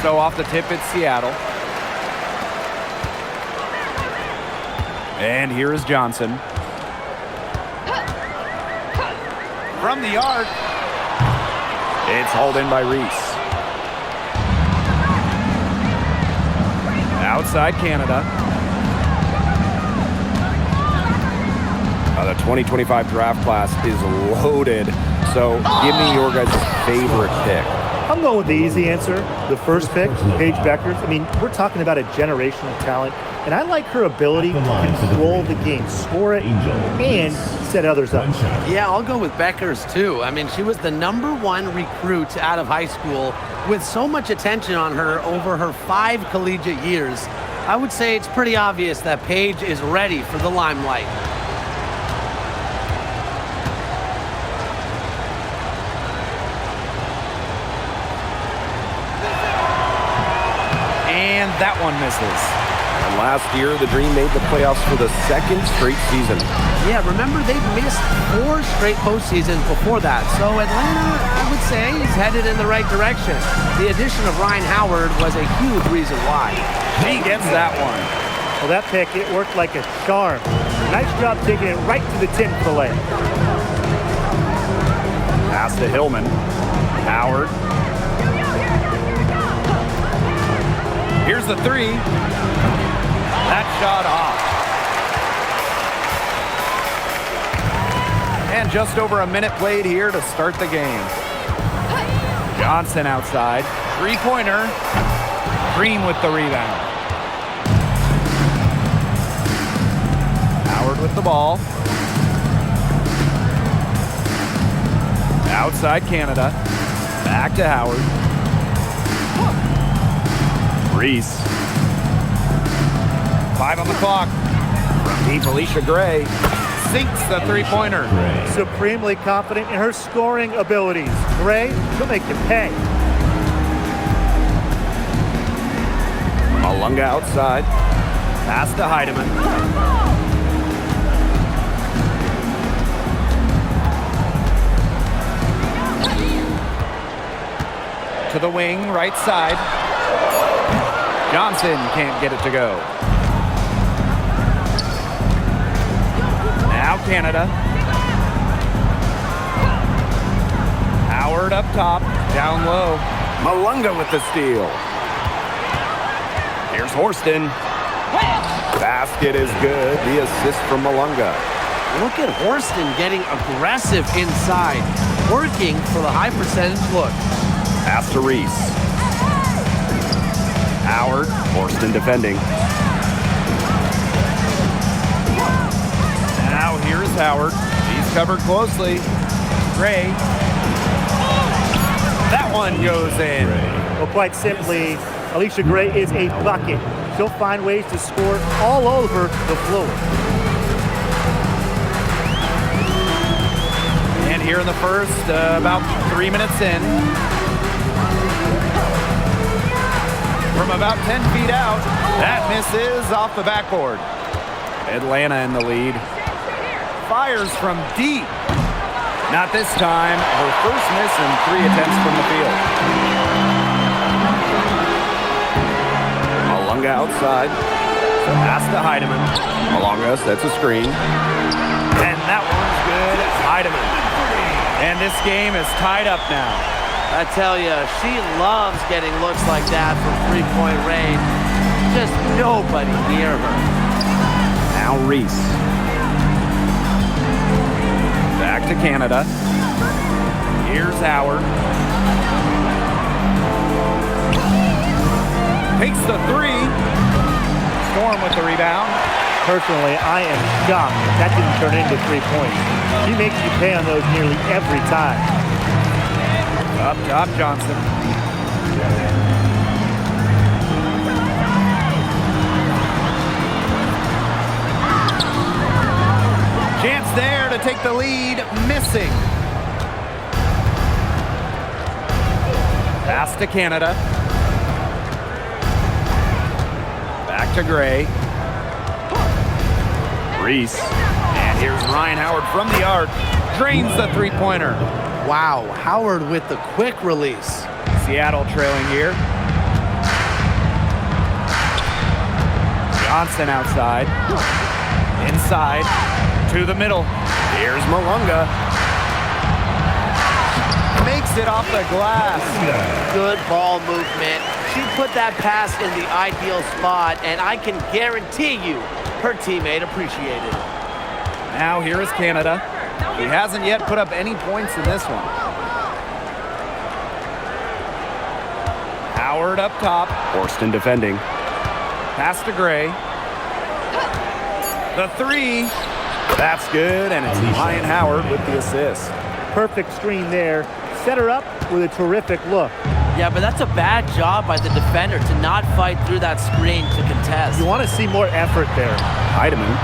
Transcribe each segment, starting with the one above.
So off the tip, it's Seattle. And here is Johnson. From the arc. It's hauled in by Reese. Outside Canada. The 2025 draft class is loaded. So give me your guys' favorite pick. I'm going with the easy answer. The first pick, Paige Beckers. I mean, we're talking about a generational talent. And I like her ability to control the game, score it, and set others up. Yeah, I'll go with Beckers, too. I mean, she was the #1 recruit out of high school with so much attention on her over her 5 collegiate years. I would say it's pretty obvious that Paige is ready for the limelight. And that one misses. And last year, the Dream made the playoffs for the 2nd straight season. Yeah, remember, they've missed 4 straight postseasons before that. So Atlanta, I would say, is headed in the right direction. The addition of Ryan Howard was a huge reason why. She gets that one. Well, that pick, it worked like a charm. Nice job taking it right to the tin for the layup. Pass to Hillman. Howard. Here's the 3. That shot off. And just over a minute played here to start the game. Johnson outside. 3-pointer. Green with the rebound. Howard with the ball. Outside Canada. Back to Howard. Reese. 5 on the clock. From deep, Alicia Gray sinks the 3-pointer. Supremely confident in her scoring abilities. Gray, she'll make you pay. Malunga outside. Pass to Heidemann. To the wing, right side. Johnson can't get it to go. Now Canada. Howard up top, down low. Malunga with the steal. Here's Horston. Basket is good. The assist from Malunga. Look at Horston getting aggressive inside, working for the high percentage look. Pass to Reese. Howard. Horston defending. Now here's Howard. He's covered closely. Gray. That one goes in. Well, quite simply, Alicia Gray is a bucket. She'll find ways to score all over the floor. And here in the first, about 3 minutes in. From about 10 feet out, that misses off the backboard. Atlanta in the lead. Fires from deep. Not this time. Her first miss in 3 attempts from the field. Malunga outside. Pass to Heidemann. Malunga sets a screen. And that one's good. Heidemann. And this game is tied up now. I tell you, she loves getting looks like that from 3-point range. Just nobody near her. Now Reese. Back to Canada. Here's Howard. Takes the 3. Storm with the rebound. Personally, I am shocked that didn't turn into 3 points. She makes you pay on those nearly every time. Up top, Johnson. Chance there to take the lead, missing. Pass to Canada. Back to Gray. Reese. And here's Ryan Howard from the arc. Drains the 3-pointer. Wow, Howard with the quick release. Seattle trailing here. Johnson outside. Inside. To the middle. Here's Malunga. Makes it off the glass. Good ball movement. She put that pass in the ideal spot, and I can guarantee you her teammate appreciated it. Now here is Canada. He hasn't yet put up any points in this one. Howard up top. Horston defending. Pass to Gray. The three. That's good, and it's Ryan Howard with the assist. Perfect screen there. Set her up with a terrific look. Yeah, but that's a bad job by the defender to not fight through that screen to contest. You want to see more effort there. Heidemann.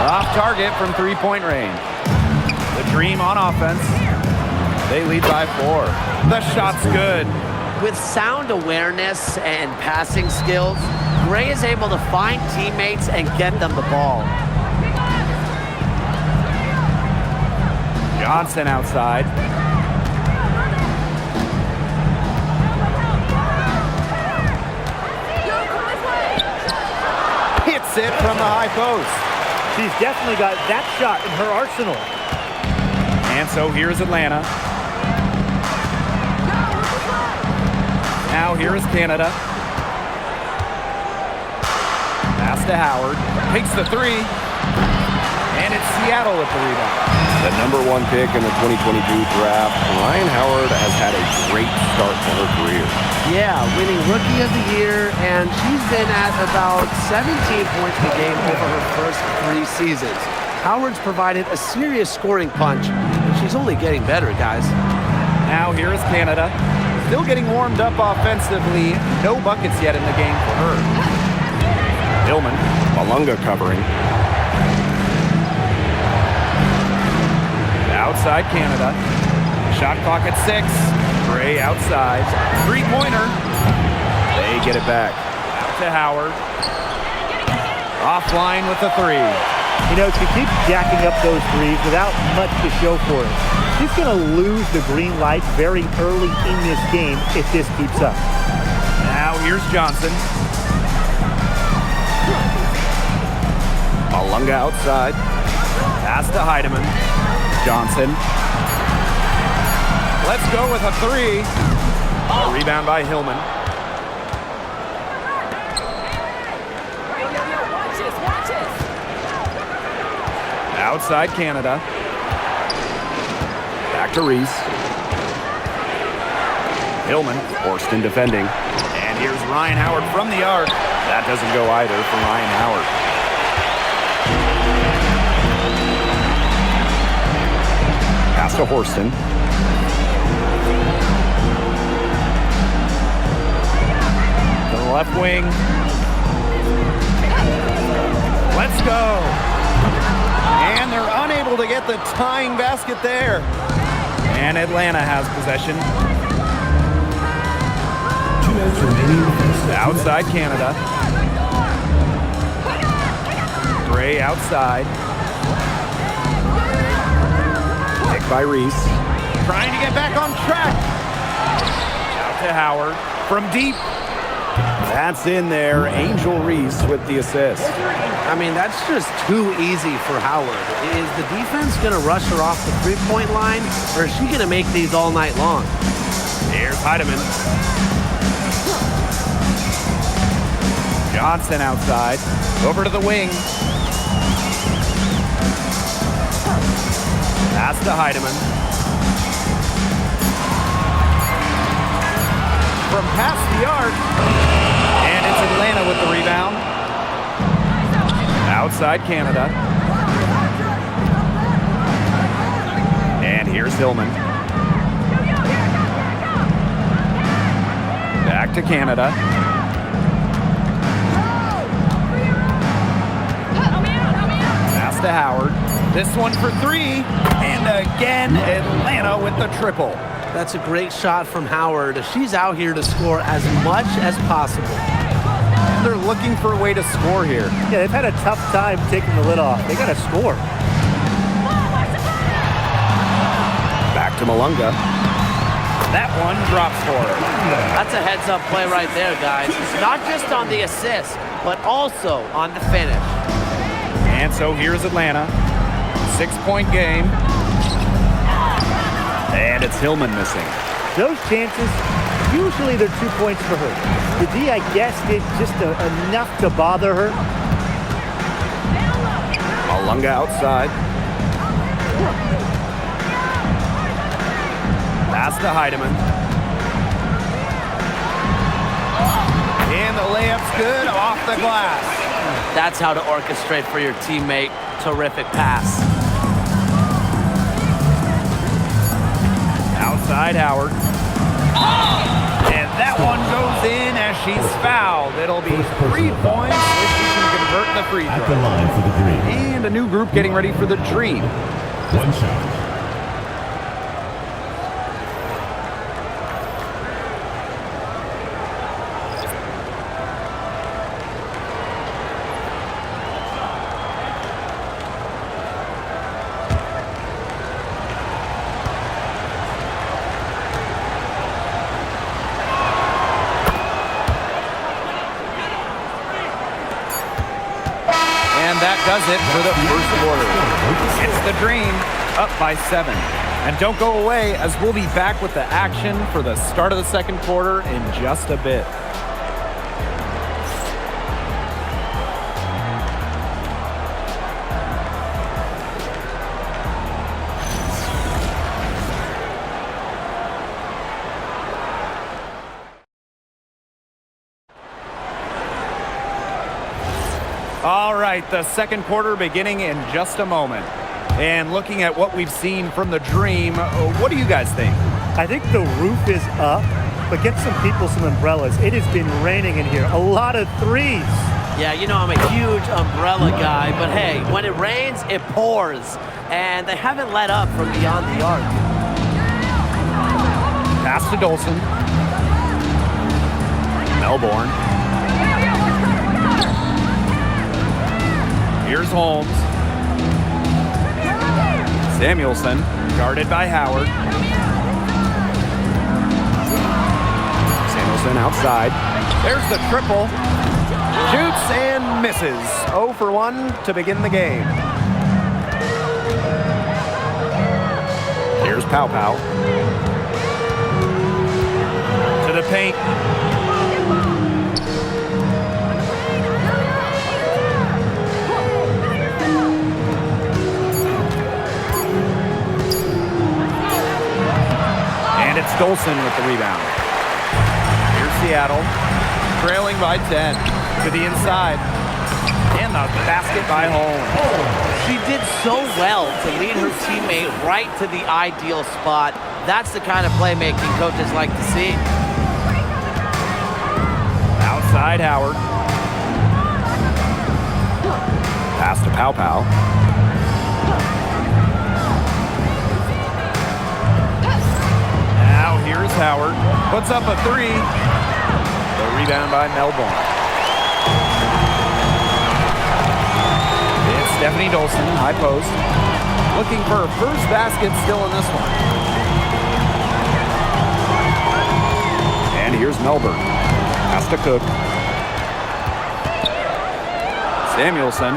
Off target from three-point range. The Dream on offense. They lead by 4. The shot's good. With sound awareness and passing skills, Gray is able to find teammates and get them the ball. Johnson outside. Hits it from the high post. She's definitely got that shot in her arsenal. And so here's Atlanta. Now here is Canada. Pass to Howard. Takes the three. And it's Seattle with the rebound. The number 1 pick in the 2022 draft, Ryan Howard has had a great start to her career. Yeah, winning Rookie of the Year, and she's been at about 17 points per game over her first 3 seasons. Howard's provided a serious scoring punch, and she's only getting better, guys. Now here is Canada. Still getting warmed up offensively. No buckets yet in the game for her. Hillman. Malunga covering. Outside Canada. Shot clock at 6. Gray outside. Three-pointer. They get it back. Out to Howard. Offline with the 3. You know, she keeps jacking up those threes without much to show for it. She's going to lose the green light very early in this game if this keeps up. Now here's Johnson. Malunga outside. Pass to Heidemann. Johnson. Let's go with a 3. A rebound by Hillman. Outside Canada. Back to Reese. Hillman. Horston defending. And here's Ryan Howard from the arc. That doesn't go either for Ryan Howard. Pass to Horston. To the left wing. Let's go. And they're unable to get the tying basket there. And Atlanta has possession. Outside Canada. Gray outside. Picked by Reese. Trying to get back on track. Out to Howard from deep. That's in there. Angel Reese with the assist. I mean, that's just too easy for Howard. Is the defense going to rush her off the three-point line, or is she going to make these all night long? Here's Heidemann. Johnson outside. Over to the wing. Pass to Heidemann. From past the arc. And it's Atlanta with the rebound. Outside Canada. And here's Hillman. Back to Canada. Pass to Howard. This one for 3. And again, Atlanta with the triple. That's a great shot from Howard. She's out here to score as much as possible. They're looking for a way to score here. Yeah, they've had a tough time taking the lid off. They got to score. Back to Malunga. That one drops for her. That's a heads-up play right there, guys. Not just on the assist, but also on the finish. And so here's Atlanta. 6-point game. And it's Hillman missing. Those chances, usually they're 2 points for her. The D, I guess, did just enough to bother her. Malunga outside. Pass to Heidemann. And the layup's good off the glass. That's how to orchestrate for your teammate. Terrific pass. Outside Howard. And that one goes in as she's fouled. It'll be 3 points if she can convert the free At the throw. line for the Dream. And a new group getting ready for the Dream. 1 shot. And that does it for the first quarter. It's the Dream up by 7. And don't go away, as we'll be back with the action for the start of the second quarter in just a bit. All right, the second quarter beginning in just a moment. And looking at what we've seen from the Dream, what do you guys think? I think the roof is up, but get some people some umbrellas. It has been raining in here. A lot of threes. Yeah, you know I'm a huge umbrella guy, but hey, when it rains, it pours. And they haven't let up from beyond the arc. Pass to Dolson. Melbourne. Here's Holmes. Samuelson, guarded by Howard. Samuelson outside. There's the triple. Shoots and misses. 0 for 1 to begin the game. Here's Pow Pow. To the paint. And it's Dolson with the rebound. Here's Seattle, trailing by 10 to the inside. And the basket by Holmes. She did so well to lead her teammate right to the ideal spot. That's the kind of playmaking coaches like to see. Outside Howard. Pass to Pow Pow. Now here's Howard. Puts up a 3. The rebound by Melbourne. It's Stephanie Dolson, high post. Looking for her first basket still in this one. And here's Melbourne. Pass to Cook. Samuelson.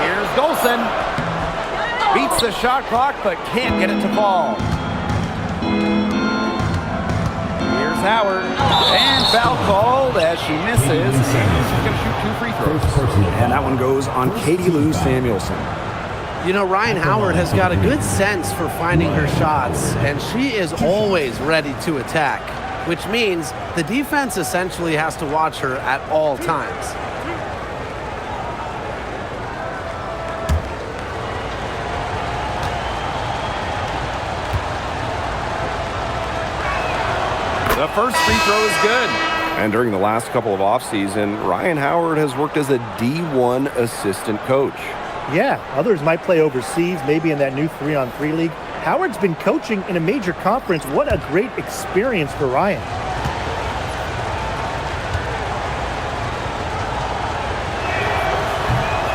Here's Dolson. Beats the shot clock, but can't get it to fall. Here's Howard. And foul called as she misses. She's going to shoot 2 free throws. And that one goes on Katie Lou Samuelson. You know, Ryan Howard has got a good sense for finding her shots, and she is always ready to attack, which means the defense essentially has to watch her at all times. The first free throw is good. And during the last couple of offseason, Ryan Howard has worked as a D1 assistant coach. Yeah, others might play overseas, maybe in that new 3-on-3 league. Howard's been coaching in a major conference. What a great experience for Ryan.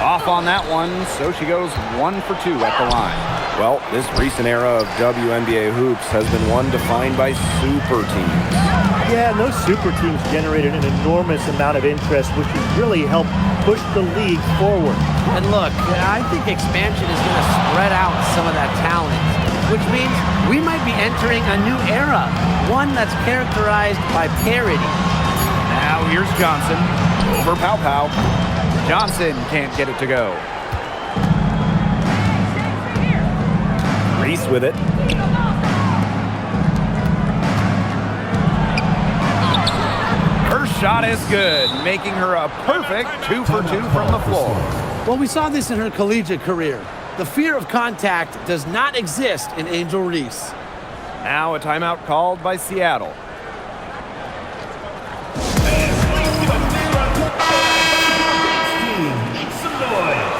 Off on that one, so she goes 1 for 2 at the line. Well, this recent era of WNBA hoops has been one defined by super teams. Yeah, and those super teams generated an enormous amount of interest, which has really helped push the league forward. And look, I think expansion is going to spread out some of that talent, which means we might be entering a new era, one that's characterized by parity. Now here's Johnson over Pow Pow. Johnson can't get it to go. Reese with it. Her shot is good, making her a perfect 2 for 2 from the floor. Well, we saw this in her collegiate career. The fear of contact does not exist in Angel Reese. Now a timeout called by Seattle. Make some noise.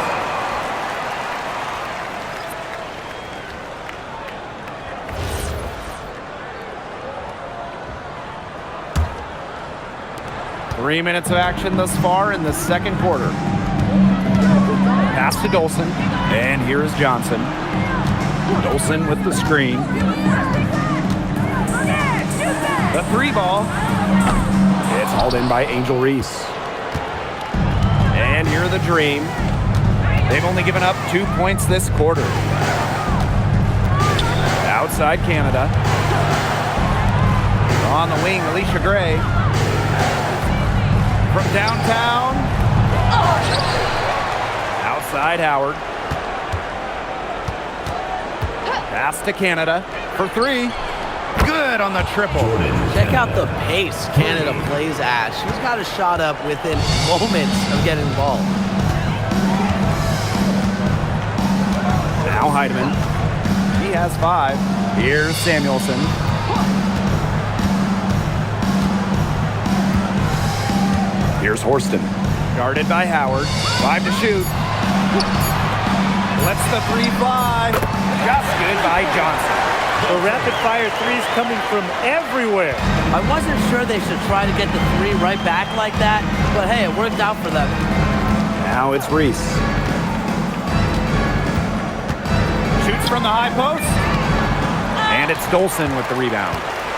Three minutes of action thus far in the second quarter. Pass to Dolson, and here's Johnson. Dolson with the screen. The three ball. It's hauled in by Angel Reese. And here the Dream. They've only given up 2 points this quarter. Outside Canada. On the wing, Alicia Gray. From downtown. Outside Howard. Pass to Canada for three. Good on the triple. Check out the pace Canada plays at. She's got a shot up within moments of getting the ball. Now Heidemann. He has 5. Here's Samuelson. Here's Horston. Guarded by Howard. 5 to shoot. Lets the three fly. Just good by Johnson. The rapid-fire threes coming from everywhere. I wasn't sure they should try to get the three right back like that, but hey, it worked out for them. Now it's Reese. Shoots from the high post. And it's Dolson with the rebound.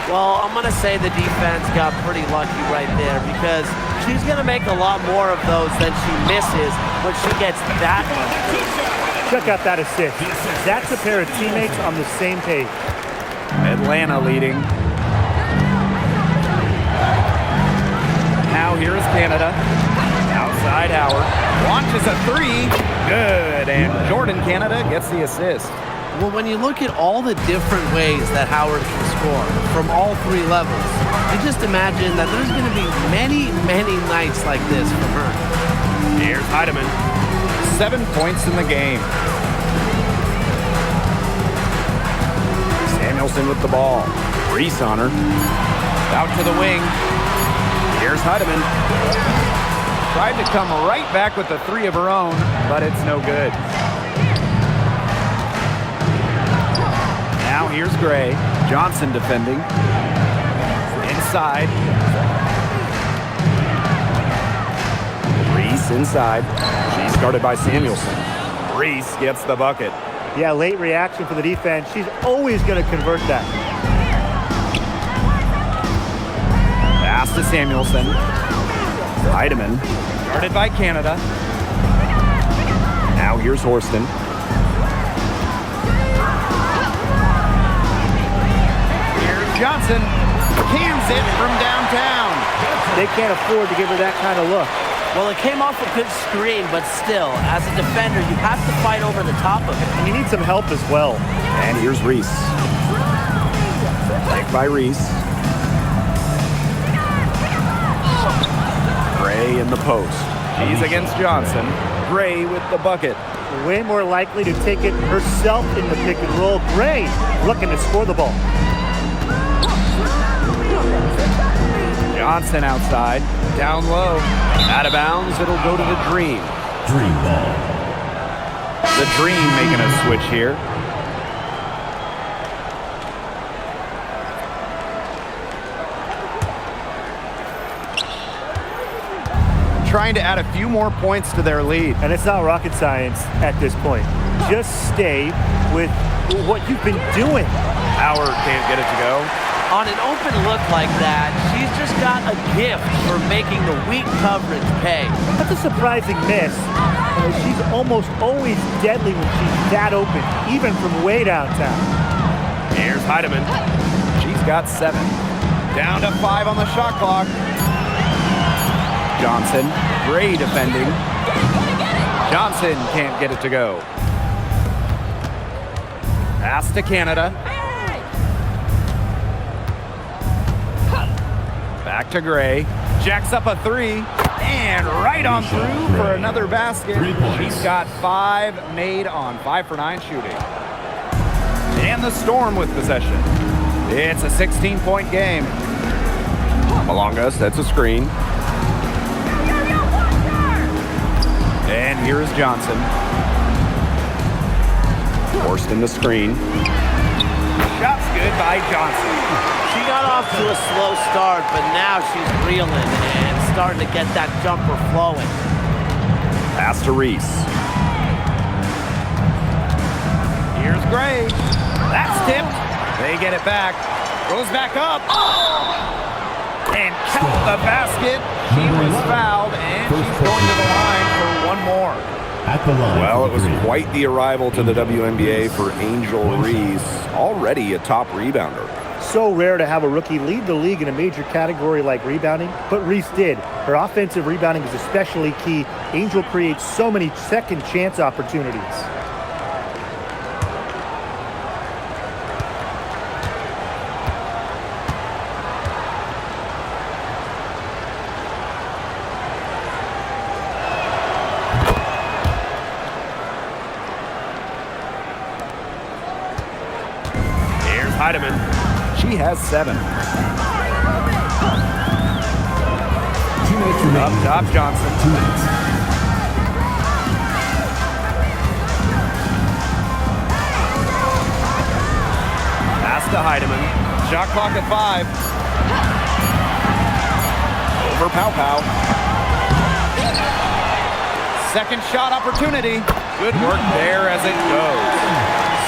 Well, I'm going to say the defense got pretty lucky right there because she's going to make a lot more of those than she misses when she gets that much. Check out that assist. That's a pair of teammates on the same page. Atlanta leading. Now here is Canada. Outside Howard. Launches a three. Good. And Jordan Canada gets the assist. Well, when you look at all the different ways that Howard can score from all three levels, you just imagine that there's going to be many, many nights like this from her. Here's Heidemann. 7 points in the game. Samuelson with the ball. Reese on her. Out to the wing. Here's Heidemann. Tried to come right back with the three of her own, but it's no good. Now here's Gray. Johnson defending. Inside. Reese inside. She's guarded by Samuelson. Reese gets the bucket. Yeah, late reaction for the defense. She's always going to convert that. Pass to Samuelson. Heidemann. Guarded by Canada. Now here's Horston. Here's Johnson. Cans it from downtown. They can't afford to give her that kind of look. Well, it came off a good screen, but still, as a defender, you have to fight over the top of it. And you need some help as well. And here's Reese. Pick by Reese. Gray in the post. She's against Johnson. Gray with the bucket. Way more likely to take it herself in the pick and roll. Gray looking to score the ball. Johnson outside. Down low. Out of bounds. It'll go to the Dream. Dream ball. The Dream making a switch here. Trying to add a few more points to their lead. And it's not rocket science at this point. just stay with what you've been doing. Howard can't get it to go. On an open look like that, she's just got a gift for making the weak coverage pay. That's a surprising miss. She's almost always deadly when she's that open, even from way downtown. Here's Heidemann. She's got 7. Down to 5 on the shot clock. Johnson, Gray defending. Johnson can't get it to go. Pass to Canada. Back to Gray. Jacks up a 3. And right on through for another basket. She's got 5 made on 5 for 9 shooting. And the Storm with possession. It's a 16-point game. Malonga sets a screen. And here is Johnson. Forced in the screen. Shot's good by Johnson. She got off to a slow start, but now she's reeling and starting to get that jumper flowing. Pass to Reese. Here's Gray. That's tipped. They get it back. Goes back up. And count the basket. She was fouled, and she's going to the line for one more. At the line. Well, it was quite the arrival to the WNBA for Angel Reese, already a top rebounder. So rare to have a rookie lead the league in a major category like rebounding, but Reese did. Her offensive rebounding is especially key. Angel creates so many second chance opportunities. Heidemann. She has 7. Up top, Johnson. Pass to Heidemann. Shot clock at 5. Over Pow. Second shot opportunity. Good work there as it goes.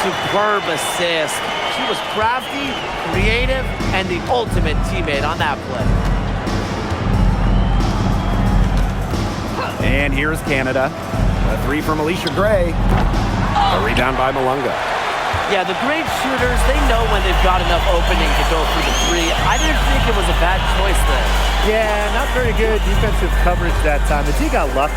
Superb assist. She was crafty, creative, and the ultimate teammate on that play. And here's Canada. A 3 from Alicia Gray. A rebound by Malunga. Yeah, the great shooters, they know when they've got enough opening to go through the 3. I didn't think it was a bad choice there. Yeah, not very good defensive coverage that time. The D got lucky.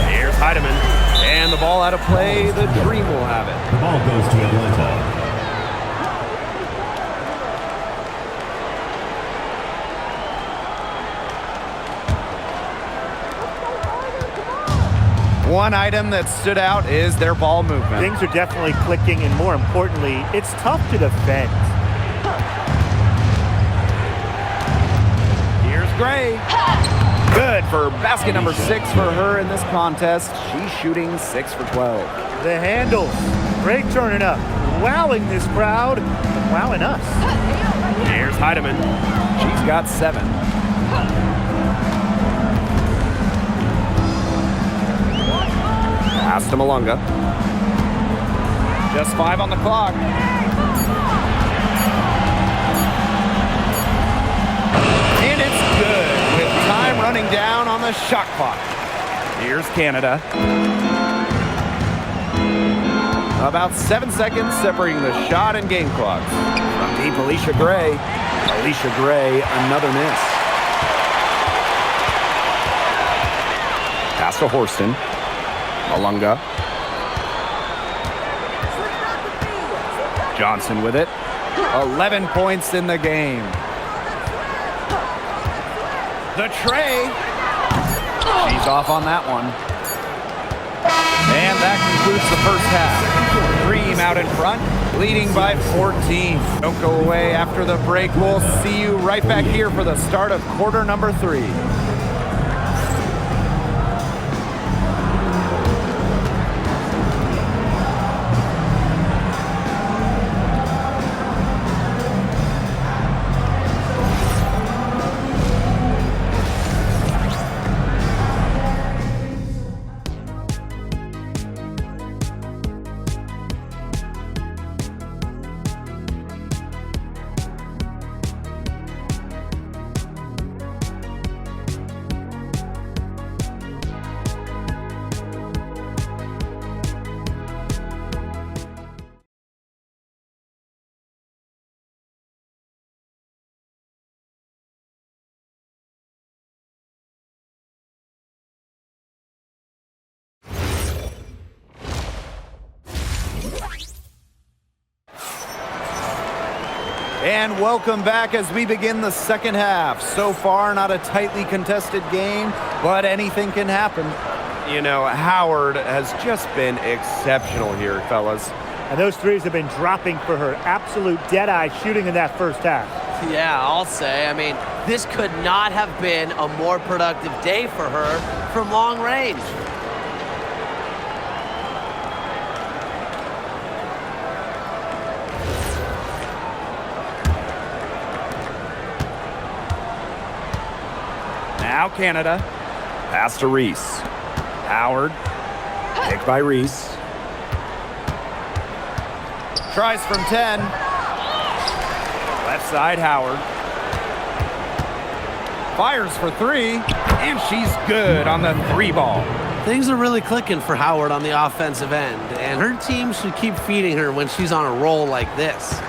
Here's Heidemann. And the ball out of play. The Dream will have it. The ball goes to Atlanta. One item that stood out is their ball movement. Things are definitely clicking, and more importantly, it's tough to defend. Here's Gray. Good for basket number 6 for her in this contest. She's shooting 6 for 12. The handles. Gray turning up. Wowing this crowd. Wowing us. Here's Heidemann. She's got 7. Pass to Malunga. Just 5 on the clock. And it's good with time running down on the shot clock. Here's Canada. About 7 seconds separating the shot and game clocks. From deep, Alicia Gray. Alicia Gray, another miss. Pass to Horston. Malunga. Johnson with it. 11 points in the game. The tray. She's off on that one. And that concludes the first half. Dream out in front, leading by 14. Don't go away after the break. We'll see you right back here for the start of quarter number 3. And welcome back as we begin the second half. So far, not a tightly contested game, but anything can happen. You know, Howard has just been exceptional here, fellas. And those threes have been dropping for her. Absolute dead-eye shooting in that first half. Yeah, I'll say. I mean, this could not have been a more productive day for her from long range. Now Canada. Pass to Reese. Howard. Picked by Reese. Tries from 10. Left side, Howard. Fires for 3. And she's good on the 3 ball. Things are really clicking for Howard on the offensive end, and her team should keep feeding her when she's on a roll like this.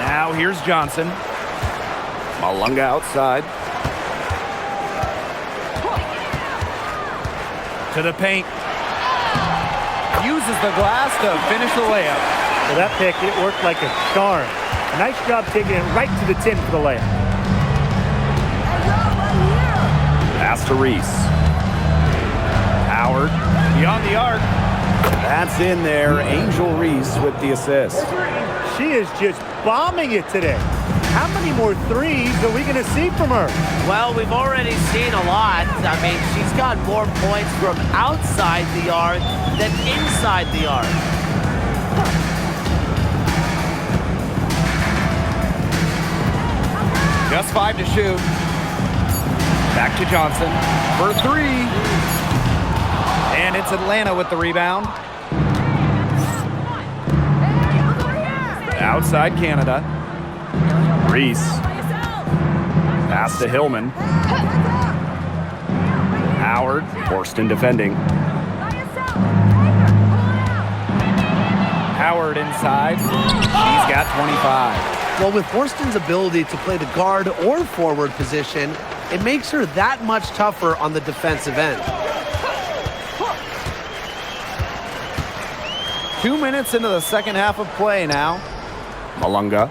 Now here's Johnson. Malunga outside. To the paint. Uses the glass to finish the layup. So that pick, it worked like a charm. A nice job taking it right to the tin for the layup. Pass to Reese. Howard beyond the arc. That's in there. Angel Reese with the assist. She is just bombing it today. How many more threes are we going to see from her? Well, we've already seen a lot. I mean, she's got more points from outside the arc than inside the arc. Just 5 to shoot. Back to Johnson for 3. And it's Atlanta with the rebound. Outside Canada. Reese. Pass to Hillman. Howard. Horston defending. Howard inside. She's got 25. Well, with Horston's ability to play the guard or forward position, it makes her that much tougher on the defensive end. 2 minutes into the second half of play now. Malunga.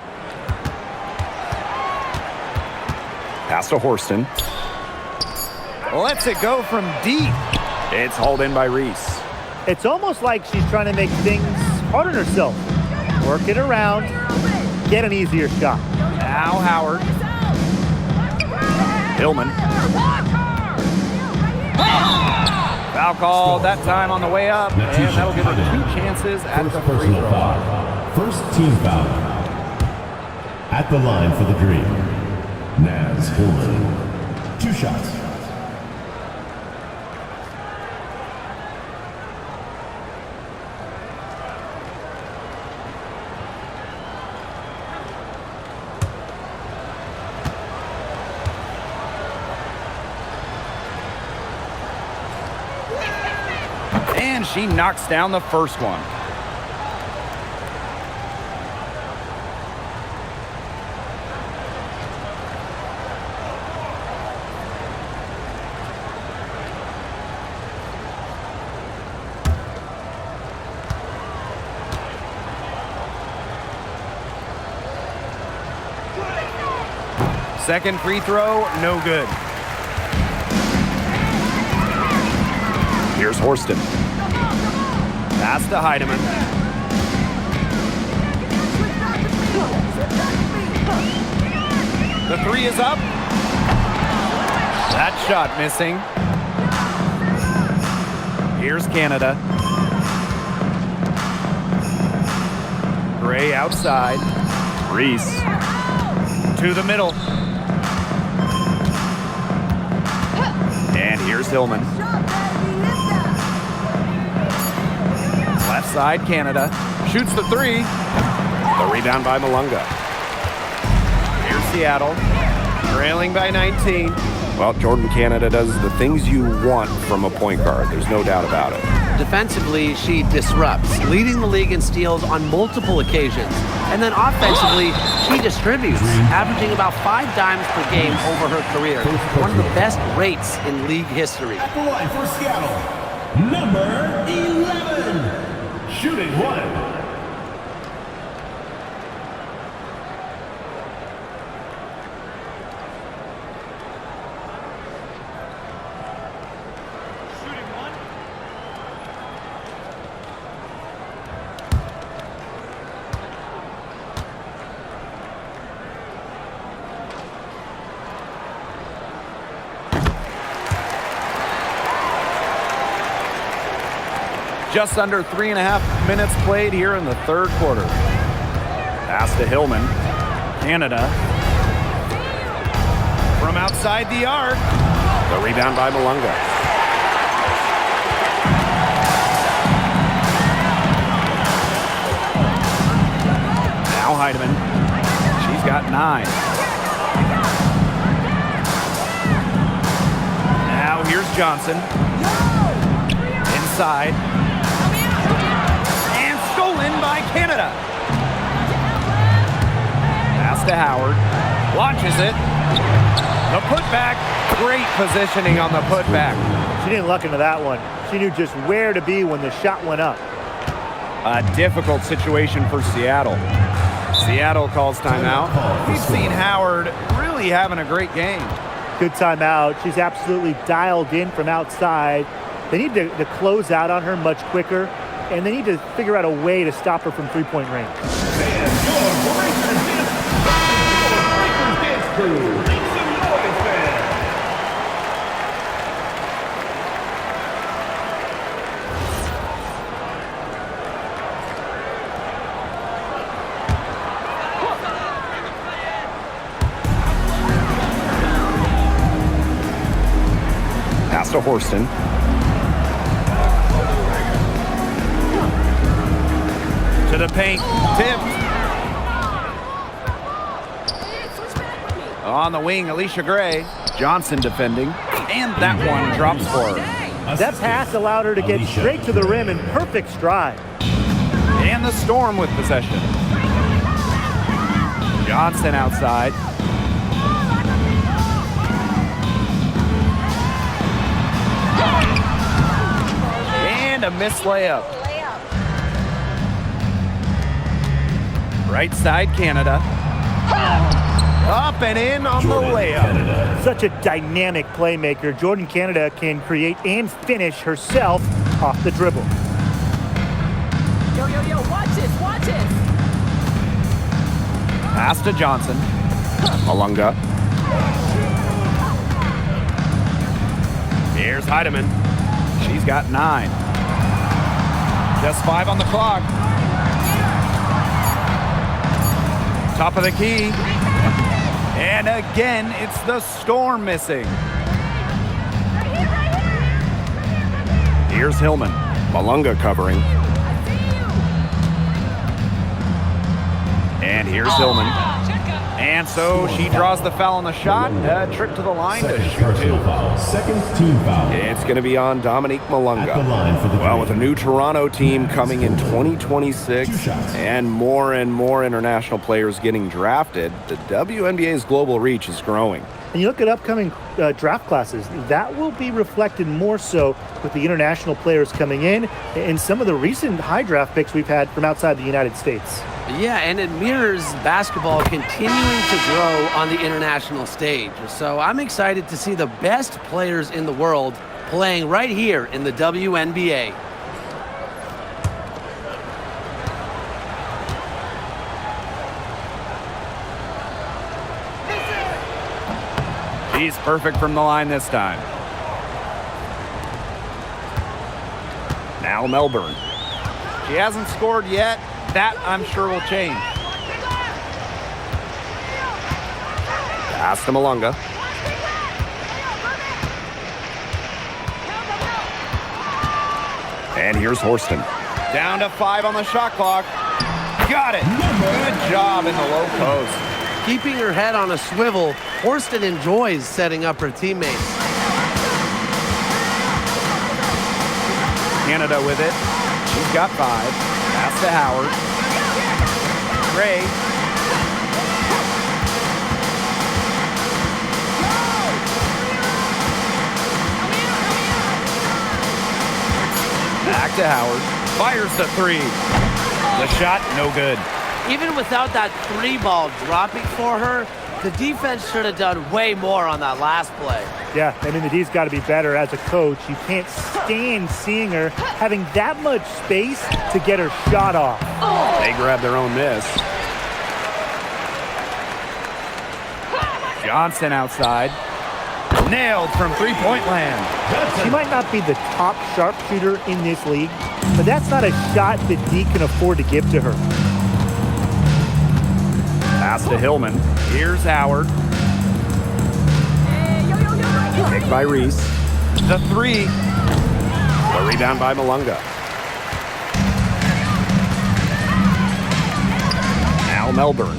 Pass to Horston. Lets it go from deep. It's hauled in by Reese. It's almost like she's trying to make things hard on herself. Work it around, get an easier shot. Now Howard. Hillman. Foul called that time on the way up, and that'll give her 2 chances at the free Personal throw. foul. First team foul. At the line for the Dream, Naz Hillman. 2 shots. And she knocks down the first one. Second free throw, no good. Here's Horston. Pass to Heidemann. The 3 is up. That shot missing. Here's Canada. Gray outside. Reese. To the middle. And here's Hillman. Left side, Canada. Shoots the 3. The rebound by Malunga. Here's Seattle. Trailing by 19. Well, Jordan, Canada does the things you want from a point guard. There's no doubt about it. Defensively, she disrupts, leading the league in steals on multiple occasions. And then offensively, she distributes, averaging about 5 dimes per game over her career. One of the best rates in league history. At the line for Seattle, number 11. Shooting 1. Just under 3.5 minutes played here in the third quarter. Pass to Hillman. Canada. From outside the arc. The rebound by Malunga. Now Heidemann. She's got 9. Now here's Johnson. Inside. And stolen by Canada. Pass to Howard. Launches it. The putback. Great positioning on the putback. She didn't luck into that one. She knew just where to be when the shot went up. A difficult situation for Seattle. Seattle calls timeout. We've seen Howard really having a great game. Good timeout. She's absolutely dialed in from outside. They need to close out on her much quicker, and they need to figure out a way to stop her from three-point range. Pass to Horston. To the paint. Tipped. On the wing, Alicia Gray. Johnson defending. And that one drops for her. That pass allowed her to get straight to the rim in perfect stride. And the Storm with possession. Johnson outside. And a missed layup. Right side, Canada. Up and in on the layup. Such a dynamic playmaker. Jordan Canada can create and finish herself off the dribble. Yo, yo, yo, watch this, watch this. Pass to Johnson. Malunga. Here's Heidemann. She's got 9. Just 5 on the clock. Top of the key. And again, it's the Storm missing. Here's Hillman. Malunga covering. And here's Hillman. And so she draws the foul on the shot. Trip to the line to shoot 2. Second team foul. It's going to be on Dominique Malunga. At the line for the Well, three. with a new Toronto team coming in 2026 2 shots. and more international players getting drafted, the WNBA's global reach is growing. And you look at upcoming draft classes, that will be reflected more so with the international players coming in and some of the recent high draft picks we've had from outside the United States. Yeah, and it mirrors basketball continuing to grow on the international stage. So I'm excited to see the best players in the world playing right here in the WNBA. She's perfect from the line this time. Now Melbourne. She hasn't scored yet. That, I'm sure, will change. Pass to Malunga. And here's Horston. Down to 5 on the shot clock. Got it. Good job in the low post. Keeping her head on a swivel, Horston enjoys setting up her teammates. Canada with it. She's got 5. Pass to Howard. Gray. Back to Howard. Fires the 3. The shot, no good. Even without that 3 ball dropping for her, the defense should have done way more on that last play. Yeah, I mean, the D's got to be better as a coach. You can't stand seeing her having that much space to get her shot off. They grab their own miss. Johnson outside. Nailed from three-point land. She might not be the top sharpshooter in this league, but that's not a shot that D can afford to give to her. Pass to Hillman. Here's Howard. Picked by Reese. The three. The rebound by Malunga. Now Melbourne.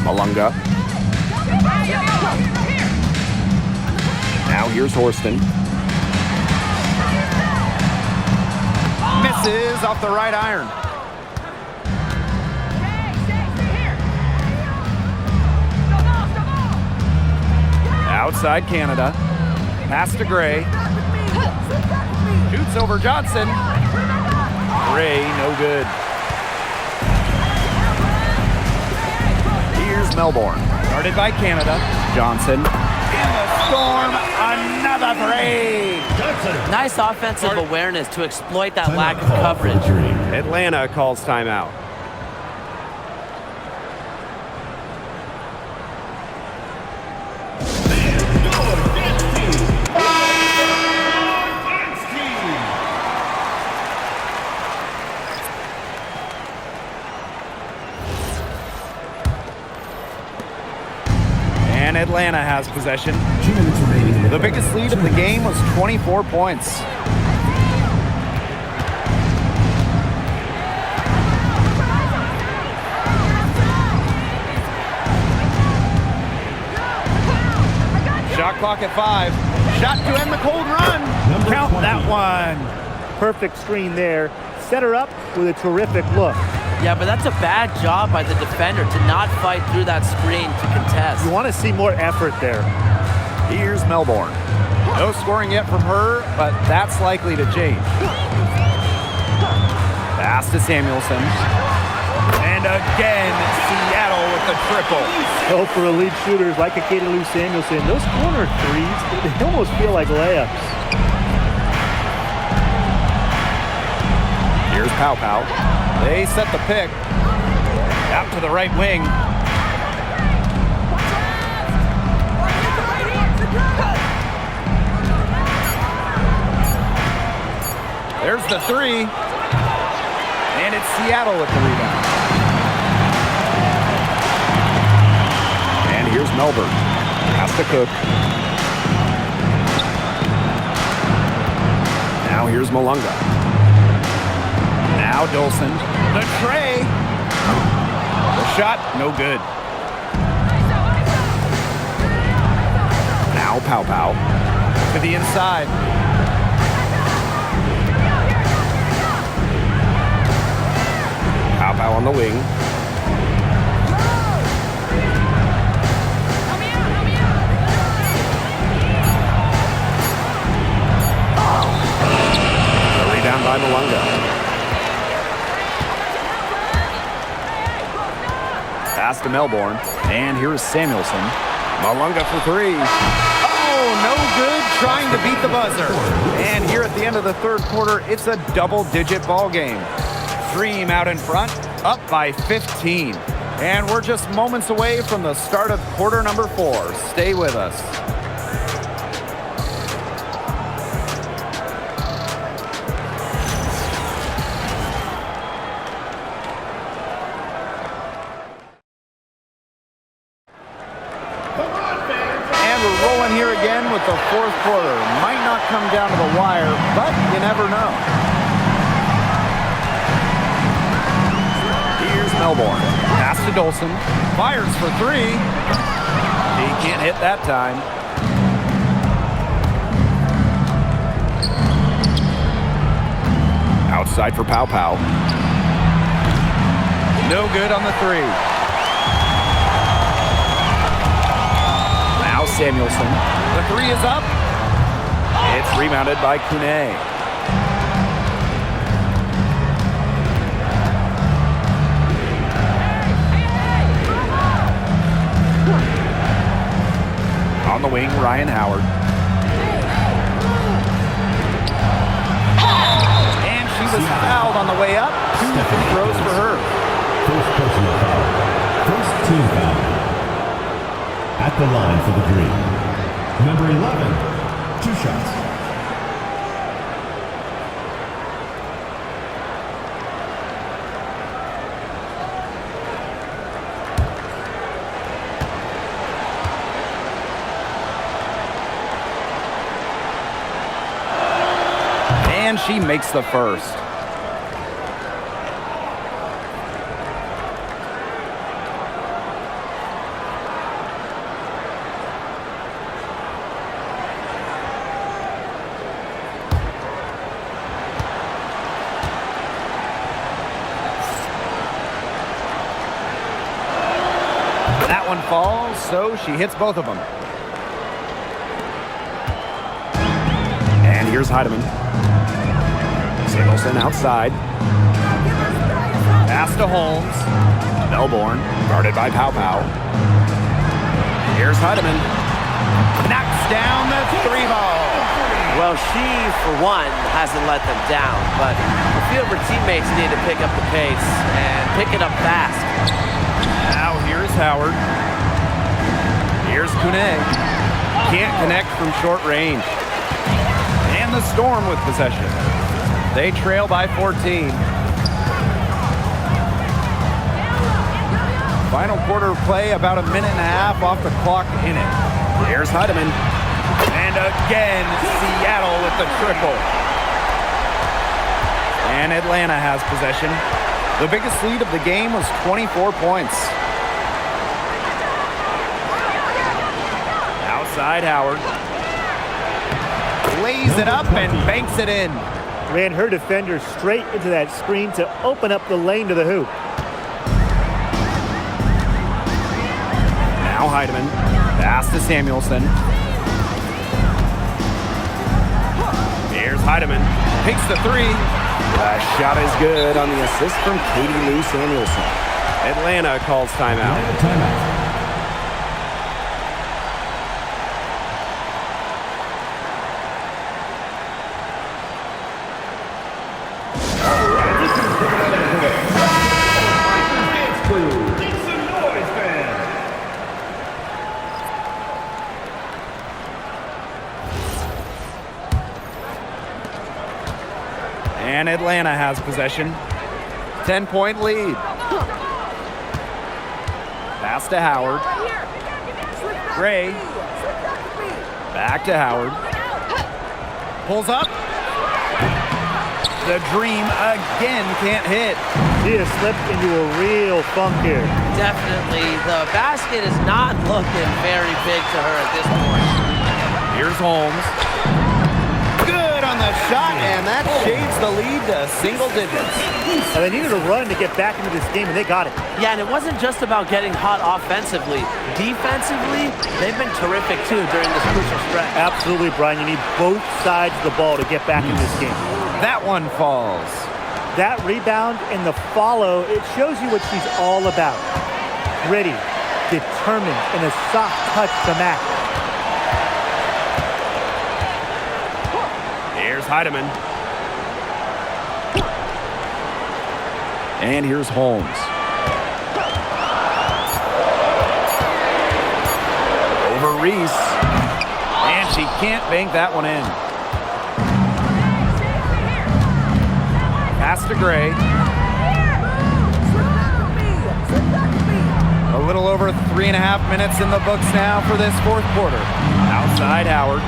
Malunga. Now here's Horston. Misses off the right iron. Outside Canada. Pass to Gray. Shoots over Johnson. Gray, no good. Here's Melbourne. Guarded by Canada. Johnson. In the storm, another three. Nice offensive awareness to exploit that lack of coverage. Atlanta calls timeout. And Atlanta has possession. The biggest lead of the game was 24 points. Shot clock at 5. Shot to end the cold run. Count that one. Perfect screen there. Set her up with a terrific look. Yeah, but that's a bad job by the defender to not fight through that screen to contest. You want to see more effort there. Here's Melbourne. No scoring yet from her, but that's likely to change. Pass to Samuelson. And again, Seattle with the triple. So for elite shooters like Akeda Lou Samuelson, those corner threes, they almost feel like layups. Here's Pow Pow. They set the pick. Out to the right wing. There's the three. And it's Seattle with the rebound. And here's Melbourne. Pass to Cook. Now here's Malunga. Now Dolson. The tray. The shot, no good. Now Pow Pow. To the inside. Pow Pow on the wing. The rebound by Malunga. Pass to Melbourne. And here's Samuelson. Malunga for three. Oh, no good trying to beat the buzzer. And here at the end of the third quarter, it's a double-digit ball game. Dream out in front, up by 15. And we're just moments away from the start of quarter number 4. Stay with us. Here again with the fourth quarter. Might not come down to the wire, but you never know. Here's Melbourne. Pass to Dolson. Fires for three. He can't hit that time. Outside for Pow Pow. No good on the three. Samuelson. The three is up. It's rebounded by Kune. On the wing, Ryan Howard. And she was fouled on the way up. 2 free throws for her. First personal foul. First team foul. At the line for the three. Number 11, 2 shots. And she makes the first. That one falls, so she hits both of them. And here's Heidemann. Samuelson outside. Pass to Holmes. Melbourne, guarded by Pow Pow. Here's Heidemann. Knocks down the 3-ball. Well, she, for one, hasn't let them down, but a few of her teammates need to pick up the pace and pick it up fast. Now here's Howard. Here's Kune. Can't connect from short range. And the Storm with possession. They trail by 14. Final quarter play, about a minute and a half off the clock in it. Here's Heidemann. And again, Seattle with the triple. And Atlanta has possession. The biggest lead of the game was 24 points. Outside Howard. Lays it up and banks it in. Ran her defender straight into that screen to open up the lane to the hoop. Now Heidemann. Pass to Samuelson. Here's Heidemann. Takes the 3. That shot is good on the assist from Katie Lou Samuelson. Atlanta calls timeout. Timeout. And Atlanta has possession. 10-point lead. Pass to Howard. Gray. Back to Howard. Pulls up. The Dream again can't hit. She has slipped into a real funk here. Definitely, the basket is not looking very big to her at this point. Here's Holmes. Good on the shot, and that shades the lead to single digits. And they needed a run to get back into this game, and they got it. Yeah, and it wasn't just about getting hot offensively. Defensively, they've been terrific too during this crucial stretch. Absolutely, Brian. You need both sides of the ball to get back in this game. That one falls. That rebound and the follow, it shows you what she's all about. Gritty, determined, and a soft touch to match. Here's Heidemann. And here's Holmes. Over Reese. And she can't bank that one in. Pass to Gray. A little over 3.5 minutes in the books now for this fourth quarter. Outside Howard.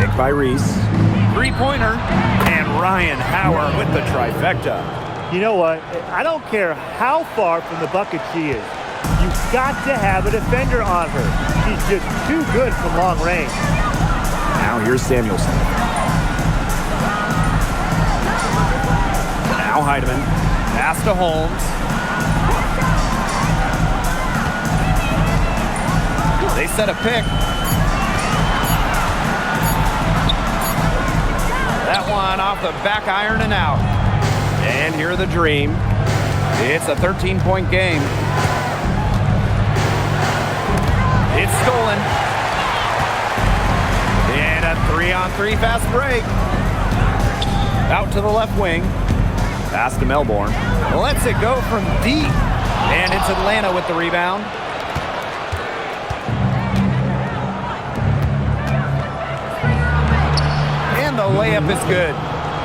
Picked by Reese. Three-pointer. And Ryan Howard with the trifecta. You know what? I don't care how far from the bucket she is. You've got to have a defender on her. She's just too good from long range. Now here's Samuelson. Now Heidemann. Pass to Holmes. They set a pick. That one off the back iron and out. And here the Dream. It's a 13-point game. It's stolen. And a 3-on-3 fast break. Out to the left wing. Pass to Melbourne. Lets it go from deep. And it's Atlanta with the rebound. And the layup is good.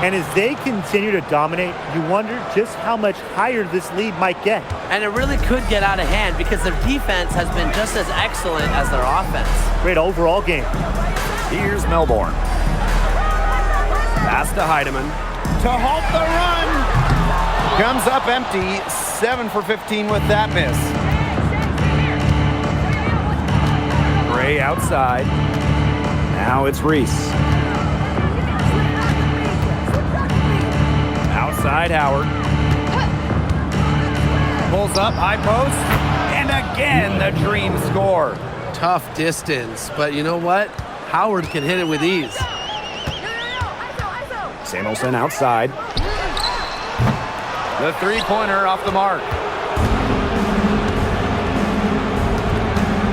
And as they continue to dominate, you wonder just how much higher this lead might get. And it really could get out of hand because their defense has been just as excellent as their offense. Great overall game. Here's Melbourne. Pass to Heidemann. To halt the run. Comes up empty. 7 for 15 with that miss. Gray outside. Now it's Reese. Outside Howard. Pulls up, high post. And again, the dream score. Tough distance, but you know what? Howard can hit it with ease. Samuelson outside. The three-pointer off the mark.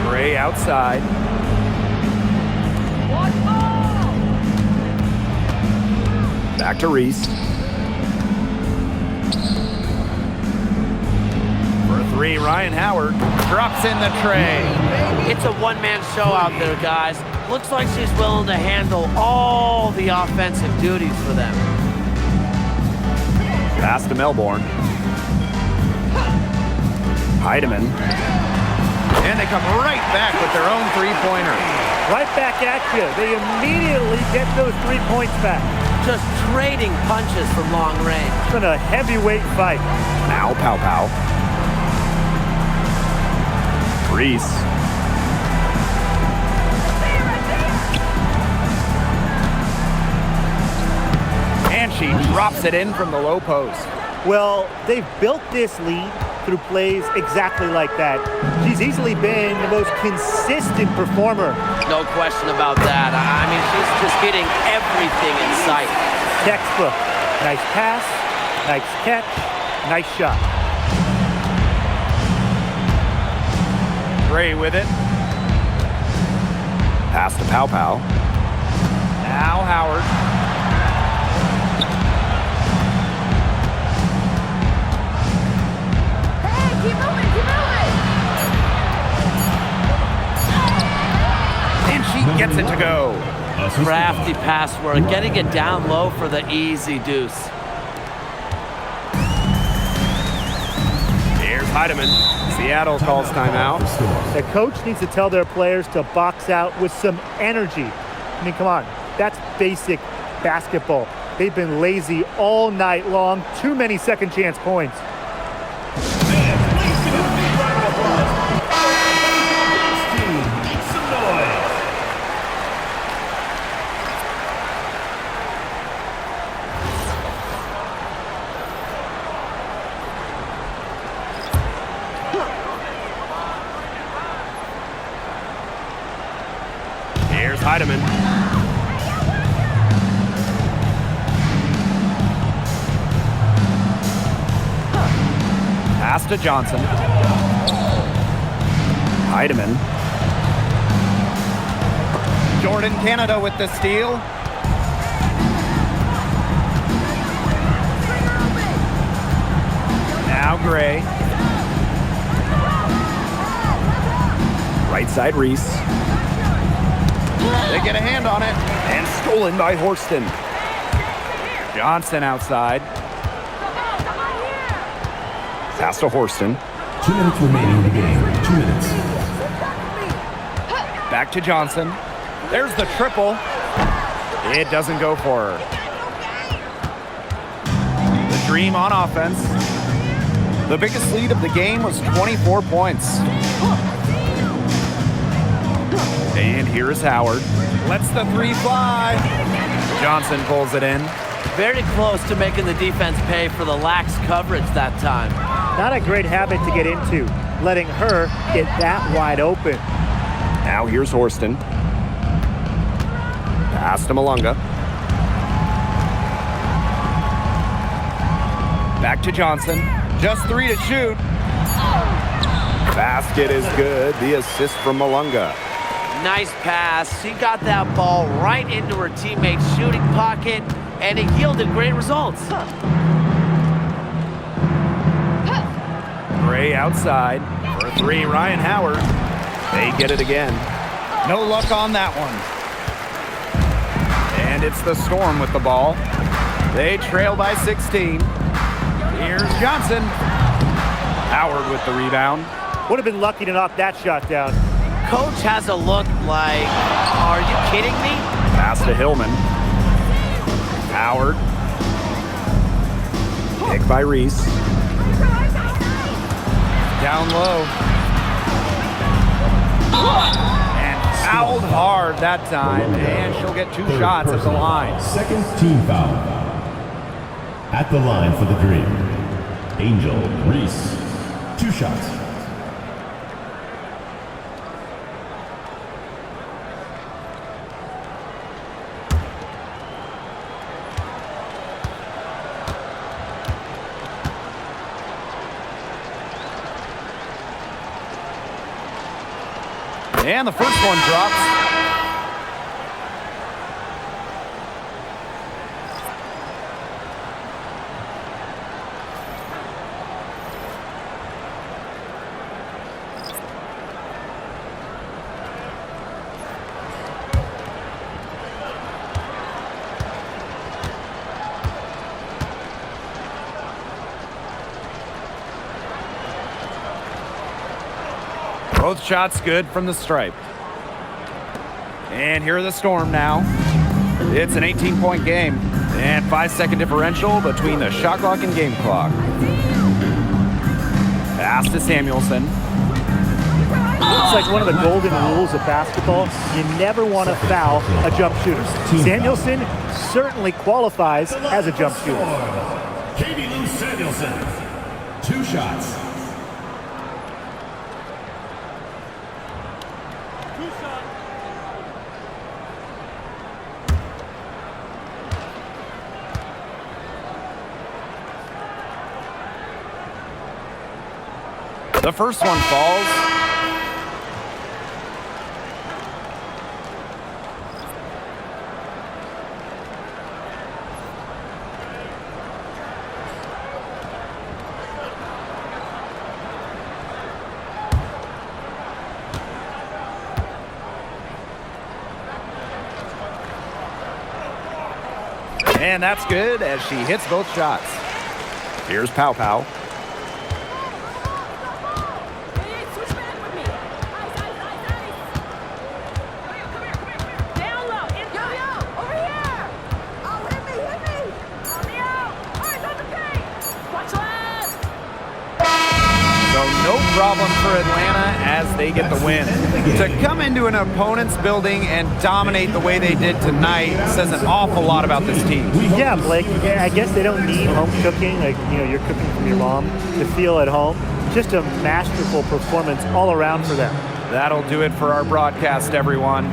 Gray outside. Back to Reese. For three, Ryan Howard drops in the tray. It's a one-man show out there, guys. Looks like she's willing to handle all the offensive duties for them. Pass to Melbourne. Heidemann. And they come right back with their own three-pointer. Right back at you. They immediately get those 3 points back. Just trading punches from long range. It's been a heavyweight fight. Now Pow. Reese. And she drops it in from the low post. Well, they've built this lead through plays exactly like that. She's easily been the most consistent performer. No question about that. I mean, she's just hitting everything in sight. Textbook. Nice pass, nice catch, nice shot. Gray with it. Pass to Pow. Now Howard. Hey, keep moving. And she gets it to go. Crafty pass work, getting it down low for the easy deuce. Here's Heidemann. Seattle calls timeout. The coach needs to tell their players to box out with some energy. I mean, come on. That's basic basketball. They've been lazy all night long. Too many second chance points. Here's Heidemann. Pass to Johnson. Heidemann. Jordan Canada with the steal. Now Gray. Right side Reese. They get a hand on it. And stolen by Horston. Johnson outside. Pass to Horston. 2 minutes remaining in the game. 2 minutes. Back to Johnson. There's the triple. It doesn't go for her. The Dream on offense. The biggest lead of the game was 24 points. And here is Howard. Lets the three fly. Johnson pulls it in. Very close to making the defense pay for the lax coverage that time. Not a great habit to get into, letting her get that wide open. Now here's Horston. Pass to Malunga. Back to Johnson. Just 3 to shoot. Basket is good. The assist from Malunga. Nice pass. She got that ball right into her teammate's shooting pocket, and it yielded great results. Gray outside. For 3, Ryan Howard. They get it again. No luck on that one. And it's the Storm with the ball. They trail by 16. Here's Johnson. Howard with the rebound. Would have been lucky to knock that shot down. Coach has a look like, are you kidding me? Pass to Hillman. Howard. Pick by Reese. Down low. And fouled hard that time. And she'll get 2 shots at the line. Second team foul. At the line for the Dream, Angel Reese. 2 shots. And the first one drops. Both shots good from the stripe. And here are the Storm now. It's an 18-point game and 5-second differential between the shot clock and game clock. Pass to Samuelson. It's like one of the golden rules of basketball. You never want to foul a jump shooter. Samuelson certainly qualifies as a jump shooter. Katie Lou Samuelson. 2 shots. The first one falls. And that's good as she hits both shots. Here's Pow Pow. No problem for Atlanta as they get the win. To come into an opponent's building and dominate the way they did tonight says an awful lot about this team. Yeah, Blake, I guess they don't need home cooking, like, you're cooking from your mom, to feel at home. Just a masterful performance all around for them. That'll do it for our broadcast, everyone.